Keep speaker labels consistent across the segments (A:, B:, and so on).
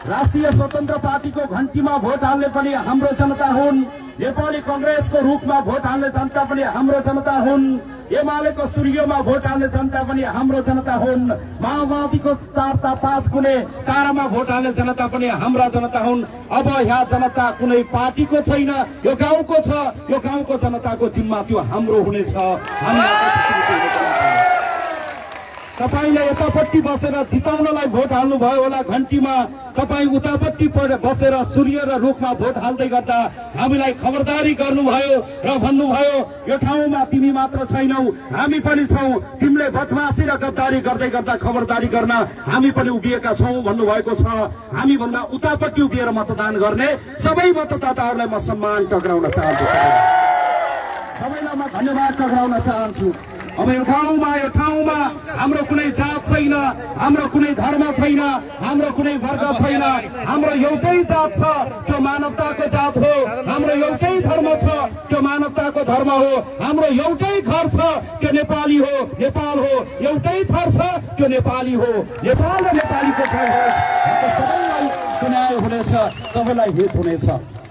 A: राष्ट्रिय स्वतन्त्र पार्टीको घण्टीमा भोट हाल्ने पनि हाम्रो जनता हुन्। नेपाली कांग्रेसको रुखमा भोट हाल्ने जनता पनि हाम्रो जनता हुन्। एमालेको सूर्यमा भोट हाल्ने जनता पनि हाम्रो जनता हुन्। माओवादीको 4-5 कुनै तारामा भोट हाल्ने जनता पनि हाम्रा जनता हुन्। अब यहाँ जनता कुनै पार्टीको छैन, यो गाउँको छ। यो गाउँको जनताको जिम्मा त्यो हाम्रो हुनेछ। तपाईले यतापट्टि बसेर जिताउनलाई भोट हाल्नुभयो होला घण्टीमा, तपाई उतापट्टि बसेर सूर्य र रुखमा भोट हाल्दै गर्दा हामीलाई खबरदारी गर्नुभयो र भन्नुभयो यो ठाउँमा तिमी मात्र छैनौ, हामी पनि छौं। तिमीले बदमाशी र गद्दारी गर्दै गर्दा खबरदारी गर्न हामी पनि उभिएका छौं भन्नुभएको छ। हामी भन्दा उतापट्टि उभिएर मतदान गर्ने सबै मतदाताहरूलाई म सम्मान टक्राउन चाहन्छु। सबैलाई म धन्यवाद टक्राउन चाहन्छु। अब यो ठाउँमा हाम्रो कुनै जात छैन, हाम्रो कुनै धर्म छैन, हाम्रो कुनै वर्ग छैन। हाम्रो एउटै जात छ, त्यो मानवताको जात हो। हाम्रो एउटै धर्म छ, त्यो मानवताको धर्म हो। हाम्रो एउटै घर छ, त्यो नेपाली हो, नेपाल हो। एउटै थर छ, त्यो नेपाली हो, नेपाल र नेपालीको जय हो। सबैलाई न्याय हुनेछ, सबैलाई हित हुनेछ।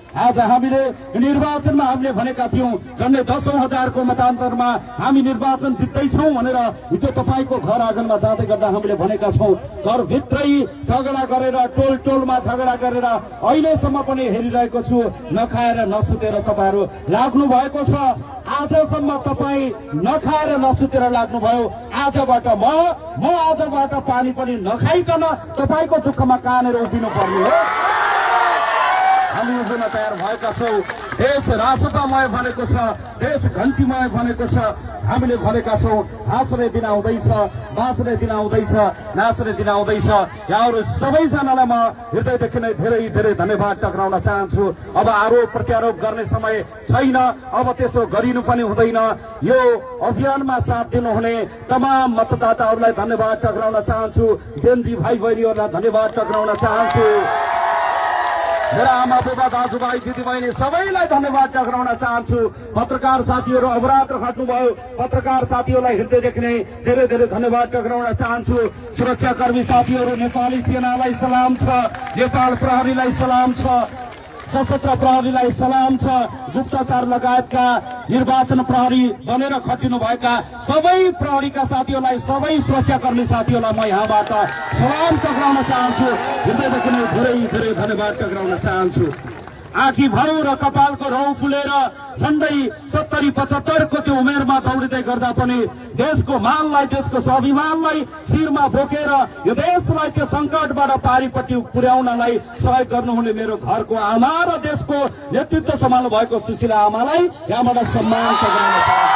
A: आज हामीले निर्वाचनमा हामीले भनेका थियौं झन्डै 10,000 को मतान्तरमा हामी निर्वाचन जित्दैछौं भनेर हिजो तपाईको घर आँगनमा जाँदै गर्दा हामीले भनेका छौं। घरभित्रै झगडा गरेर टोल टोलमा झगडा गरेर अहिलेसम्म पनि हेरिरहेको छु। नखाएर नसुतेर तपाईहरु लाग्नु भएको छ। आजसम्म तपाई नखाएर नसुतेर लाग्नुभयो। आजबाट म आजबाट पानी पनि नखाइकन तपाईको दुःखमा कानेर उभिनु पर्ने हो। हामी उभिन तयार भएका छौं। देश राष्ट्रतामय भनेको छ, देश घण्टीमय भनेको छ। हामीले भनेका छौं हाँस्ने दिन आउँदैछ, बाँच्ने दिन आउँदैछ, नाच्ने दिन आउँदैछ। यहाँहरू सबैजनालाई म हृदयदेखि नै धेरै धेरै धन्यवाद टक्राउन चाहन्छु। अब आरोप प्रत्यारोप गर्ने समय छैन, अब त्यसो गरिनु पनि हुँदैन। यो अभियानमा साथ दिनुहुने तमाम मतदाताहरूलाई धन्यवाद टक्राउन चाहन्छु। जेनजी भाइ बहिनीहरूलाई धन्यवाद टक्राउन चाहन्छु। मेरा आमा बुबा दाजुभाइ दिदीबहिनी सबैलाई धन्यवाद टक्राउन चाहन्छु। पत्रकार साथीहरू अवरात्र खट्नुभयो, पत्रकार साथीहरूलाई हृदयदेखि नै धेरै धेरै धन्यवाद टक्राउन चाहन्छु। सुरक्षाकर्मी साथीहरू, नेपाली सेनालाई सलाम छ, नेपाल प्रहरीलाई सलाम छ, सशस्त्र प्रहरीलाई सलाम छ। गुप्तचर लगायतका निर्वाचन प्रहरी बनेर खटिनु भएका सबै प्रहरीका साथीहरूलाई, सबै सुरक्षाकर्मी साथीहरूलाई म यहाँबाट सलाम टक्राउन चाहन्छु। हृदयदेखि नै धेरै धेरै धन्यवाद टक्राउन चाहन्छु। आँखी भाउ र कपालको रौँ फुलेर झन्डै 70-75 को त्यो उमेरमा दौडिँदै गर्दा पनि देशको मानलाई, देशको स्वाभिमानलाई शिरमा बोकेर यो देशलाई त्यो संकटबाट पारिपट्टि पुर्याउनलाई सहयोग गर्नुहुने मेरो घरको आमा र देशको नेतृत्व सम्हाल्नु भएको सुशीला आमालाई यहाँबाट सम्मान टक्राउन चाहन्छु।